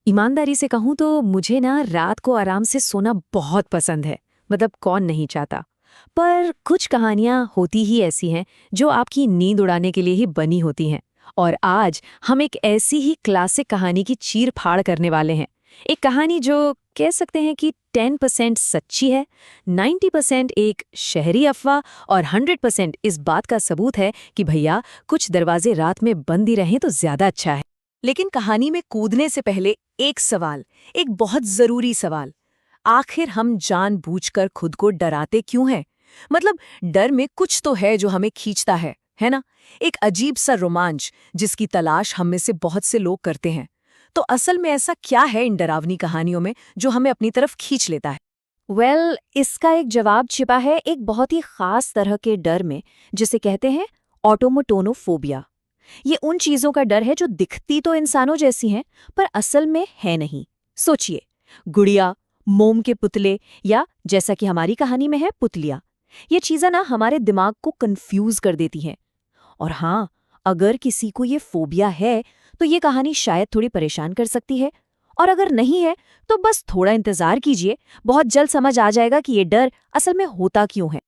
ईमानदारी से कहूँ तो मुझे ना रात को आराम से सोना बहुत पसंद है। मतलब कौन नहीं चाहता। पर कुछ कहानियां होती ही ऐसी हैं जो आपकी नींद उड़ाने के लिए ही बनी होती हैं। और आज हम एक ऐसी ही क्लासिक कहानी की चीर फाड़ करने वाले हैं। एक कहानी जो कह सकते हैं कि 10% सच्ची है, 90% एक शहरी अफवाह और 100% इस बात का सबूत है कि भैया कुछ दरवाजे रात में बंद ही रहें तो ज्यादा अच्छा है। लेकिन कहानी में कूदने से पहले एक सवाल, एक बहुत जरूरी सवाल। आखिर हम जानबूझकर खुद को डराते क्यों हैं? मतलब डर में कुछ तो है जो हमें खींचता है ना? एक अजीब सा रोमांच जिसकी तलाश हम में से बहुत से लोग करते हैं। तो असल में ऐसा क्या है इन डरावनी कहानियों में जो हमें अपनी तरफ खींच लेता है? इसका एक जवाब छिपा है एक बहुत ही खास तरह के डर में, जिसे कहते हैं ऑटोमोटोनोफोबिया। ये उन चीजों का डर है जो दिखती तो इंसानों जैसी हैं पर असल में है नहीं। सोचिए, गुड़िया, मोम के पुतले या जैसा कि हमारी कहानी में है पुतलियां। ये चीजें ना हमारे दिमाग को कंफ्यूज कर देती हैं। और हाँ, अगर किसी को ये फोबिया है तो ये कहानी शायद थोड़ी परेशान कर सकती है। और अगर नहीं है तो बस थोड़ा इंतजार कीजिए, बहुत जल्द समझ आ जाएगा कि ये डर असल में होता क्यों है।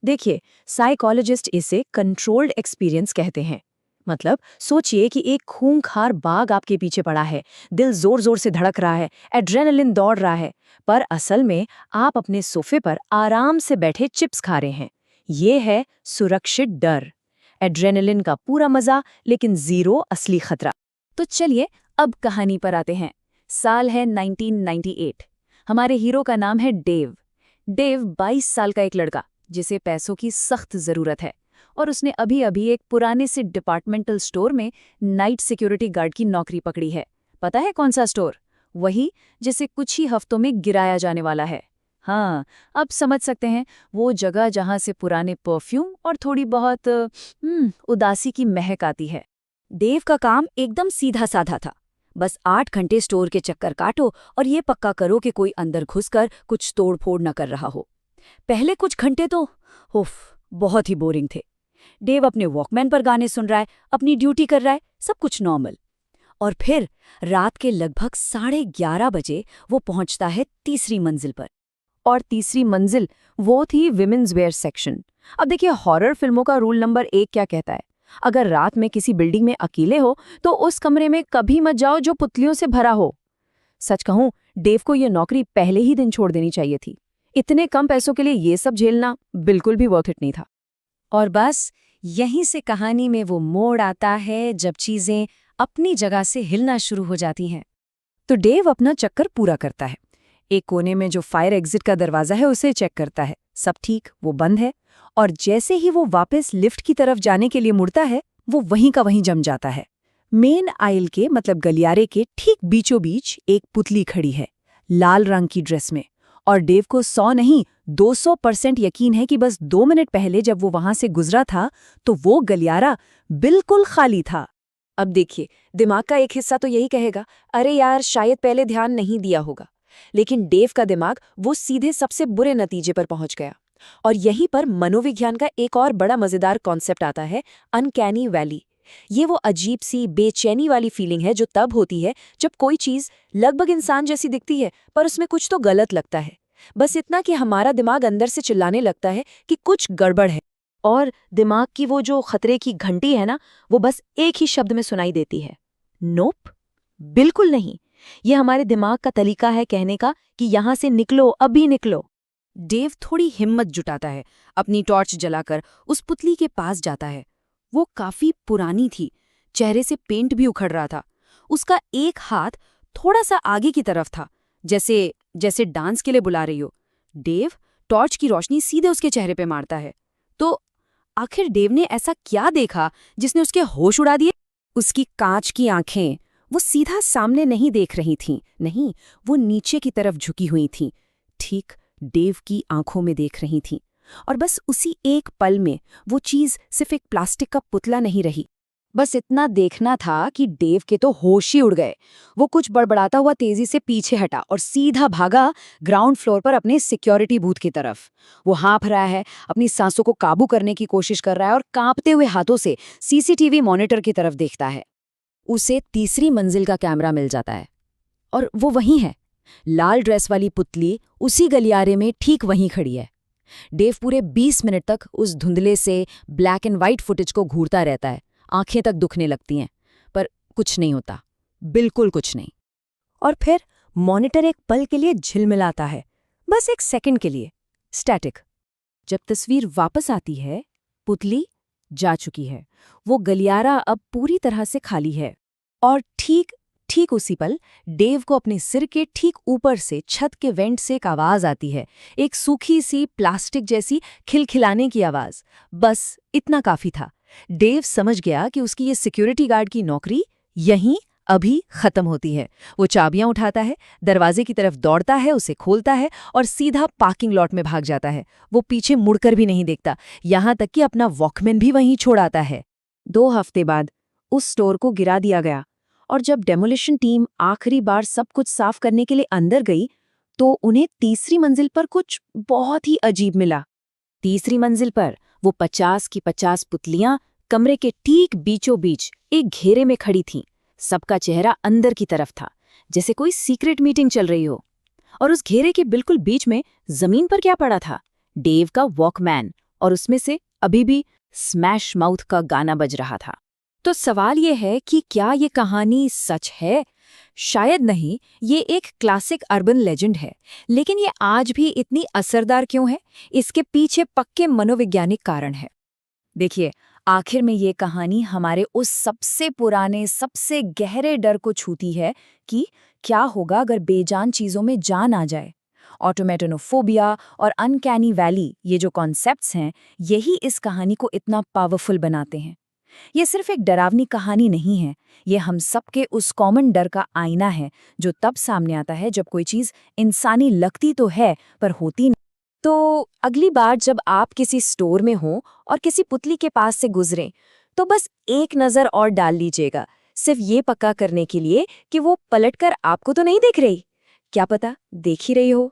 देखिए, साइकोलॉजिस्ट इसे कंट्रोल्ड एक्सपीरियंस कहते हैं। मतलब सोचिए कि एक खूंखार बाघ आपके पीछे पड़ा है, दिल जोर जोर से धड़क रहा है, एड्रेनलिन दौड़ रहा है, पर असल में आप अपने सोफे पर आराम से बैठे चिप्स खा रहे हैं। ये है सुरक्षित डर। एड्रेनलिन का पूरा मजा, लेकिन जीरो असली खतरा। तो चलिए अब कहानी पर आते हैं। साल है 1998। हमारे हीरो का नाम है डेव। डेव 22 साल का एक लड़का जिसे पैसों की सख्त जरूरत है, और उसने अभी अभी एक पुराने से डिपार्टमेंटल स्टोर में नाइट सिक्योरिटी गार्ड की नौकरी पकड़ी है। पता है कौन सा स्टोर? वही जिसे कुछ ही हफ्तों में गिराया जाने वाला है। हाँ, अब समझ सकते हैं, वो जगह जहां से पुराने परफ्यूम और थोड़ी बहुत उदासी की महक आती है। देव का काम एकदम सीधा साधा था। बस 8 घंटे स्टोर के चक्कर काटो और ये पक्का करो कि कोई अंदर घुसकर कुछ तोड़फोड़ न कर रहा हो। पहले कुछ घंटे तो उफ, बहुत ही बोरिंग थे। डेव अपने वॉकमैन पर गाने सुन रहा है, अपनी ड्यूटी कर रहा है, सब कुछ नॉर्मल। और फिर रात के लगभग 11:30 बजे वो पहुंचता है तीसरी मंजिल पर। और तीसरी मंजिल वो थी विमेन्स वेयर सेक्शन। अब देखिए, हॉरर फिल्मों का रूल नंबर 1 क्या कहता है? अगर रात में किसी बिल्डिंग में अकेले हो तो उस कमरे में कभी मत जाओ जो पुतलियों से भरा हो। सच कहूं, डेव को ये नौकरी पहले ही दिन छोड़ देनी चाहिए थी। इतने कम पैसों के लिए ये सब झेलना बिल्कुल भी वर्थ इट नहीं था। और बस यहीं से कहानी में वो मोड़ आता है जब चीजें अपनी जगह से हिलना शुरू हो जाती हैं। तो डेव अपना चक्कर पूरा करता है। एक कोने में जो फायर एग्जिट का दरवाजा है उसे चेक करता है, सब ठीक, वो बंद है। और जैसे ही वो वापस लिफ्ट की तरफ जाने के लिए मुड़ता है, वो वहीं का वहीं जम जाता है। मेन आइल के मतलब गलियारे के ठीक बीचों बीच एक पुतली खड़ी है, लाल रंग की ड्रेस में। और डेव को 100 नहीं 200% यकीन है कि बस 2 मिनट पहले जब वो वहां से गुजरा था तो वो गलियारा बिल्कुल खाली था। अब देखिए, दिमाग का एक हिस्सा तो यही कहेगा, अरे यार शायद पहले ध्यान नहीं दिया होगा। लेकिन डेव का दिमाग वो सीधे सबसे बुरे नतीजे पर पहुंच गया। और यहीं पर मनोविज्ञान का एक और बड़ा मजेदार कॉन्सेप्ट आता है, अनकैनी वैली। ये वो अजीब सी बेचैनी वाली फीलिंग है जो तब होती है जब कोई चीज लगभग इंसान जैसी दिखती है पर उसमें कुछ तो गलत लगता है। बस इतना कि हमारा दिमाग अंदर से चिल्लाने लगता है कि कुछ गड़बड़ है। और दिमाग की वो जो खतरे की घंटी है ना, वो बस एक ही शब्द में सुनाई देती है, नोप। बिल्कुल नहीं। ये हमारे दिमाग का तरीका है कहने का कि यहां से निकलो, अभी निकलो। डेव थोड़ी हिम्मत जुटाता है, अपनी टॉर्च जलाकर उस पुतली के पास जाता है। वो काफी पुरानी थी, चेहरे से पेंट भी उखड़ रहा था। उसका एक हाथ थोड़ा सा आगे की तरफ था, जैसे जैसे डांस के लिए बुला रही हो। डेव टॉर्च की रोशनी सीधे उसके चेहरे पे मारता है। तो आखिर डेव ने ऐसा क्या देखा जिसने उसके होश उड़ा दिए? उसकी कांच की आंखें वो सीधा सामने नहीं देख रही थीं, नहीं, वो नीचे की तरफ झुकी हुई थीं, ठीक डेव की आंखों में देख रही थीं। और बस उसी एक पल में वो चीज सिर्फ एक प्लास्टिक का पुतला नहीं रही। बस इतना देखना था कि डेव के तो होश ही उड़ गए। वो कुछ बड़बड़ाता हुआ तेजी से पीछे हटा और सीधा भागा ग्राउंड फ्लोर पर अपने सिक्योरिटी बूथ की तरफ। वो हाँफ रहा है, अपनी सांसों को काबू करने की कोशिश कर रहा है और कांपते हुए हाथों से सीसीटीवी मॉनिटर की तरफ देखता है। उसे तीसरी मंजिल का कैमरा मिल जाता है। और वो वहीं है। लाल ड्रेस वाली पुतली उसी गलियारे में ठीक वहीं खड़ी है। डेव पूरे 20 मिनट तक उस धुंधले से ब्लैक एंड वाइट फुटेज को घूरता रहता है। आंखें तक दुखने लगती हैं, पर कुछ नहीं होता, बिल्कुल कुछ नहीं। और फिर मॉनिटर एक पल के लिए झिलमिलाता है, बस एक सेकंड के लिए, स्टैटिक। जब तस्वीर वापस आती है, पुतली जा चुकी है। वो गलियारा अब पूरी तरह से खाली है। और ठीक उसी पल डेव को अपने सिर के ठीक ऊपर से छत के वेंट से एक आवाज आती है, एक सूखी सी प्लास्टिक जैसी खिलखिलाने की आवाज। बस इतना काफी था। डेव समझ गया कि उसकी ये सिक्योरिटी गार्ड की नौकरी यहीं अभी खत्म होती है। वो चाबियां उठाता है, दरवाजे की तरफ दौड़ता है, उसे खोलता है और सीधा पार्किंग लॉट में भाग जाता है। वो पीछे मुड़कर भी नहीं देखता, यहां तक कि अपना वॉकमैन भी वहीं छोड़ आता है। 2 हफ्ते बाद उस स्टोर को गिरा दिया गया, और जब डेमोलिशन टीम आखिरी बार सब कुछ साफ करने के लिए अंदर गई, तो उन्हें तीसरी मंजिल पर कुछ बहुत ही अजीब मिला। तीसरी मंजिल पर वो 50 की 50 पुतलियां कमरे के ठीक बीचों बीच एक घेरे में खड़ी थीं। सबका चेहरा अंदर की तरफ था, जैसे कोई सीक्रेट मीटिंग चल रही हो। और उस घेरे के बिल्कुल बीच में जमीन पर क्या पड़ा था? डेव का वॉकमैन, और उसमें से अभी भी स्मैश माउथ का गाना बज रहा था। तो सवाल ये है कि क्या ये कहानी सच है? शायद नहीं, ये एक क्लासिक अर्बन लेजेंड है, लेकिन ये आज भी इतनी असरदार क्यों है? इसके पीछे पक्के मनोवैज्ञानिक कारण है। देखिए, आखिर में ये कहानी हमारे उस सबसे पुराने, सबसे गहरे डर को छूती है कि क्या होगा अगर बेजान चीजों में जान आ जाए। ऑटोमेटोनोफोबिया और अनकैनी वैली, ये जो कॉन्सेप्ट्स हैं, यही इस कहानी को इतना पावरफुल बनाते हैं। ये सिर्फ एक डरावनी कहानी नहीं है, ये हम सबके उस कॉमन डर का आईना है, जो तब सामने आता है जब कोई चीज इंसानी लगती तो है पर होती नहीं। तो अगली बार जब आप किसी स्टोर में हो और किसी पुतली के पास से गुजरें, तो बस एक नज़र और डाल लीजिएगा, सिर्फ ये पक्का करने के लिए कि वो पलटकर आपको तो नहीं देख रही। क्या पता देख ही रही हो।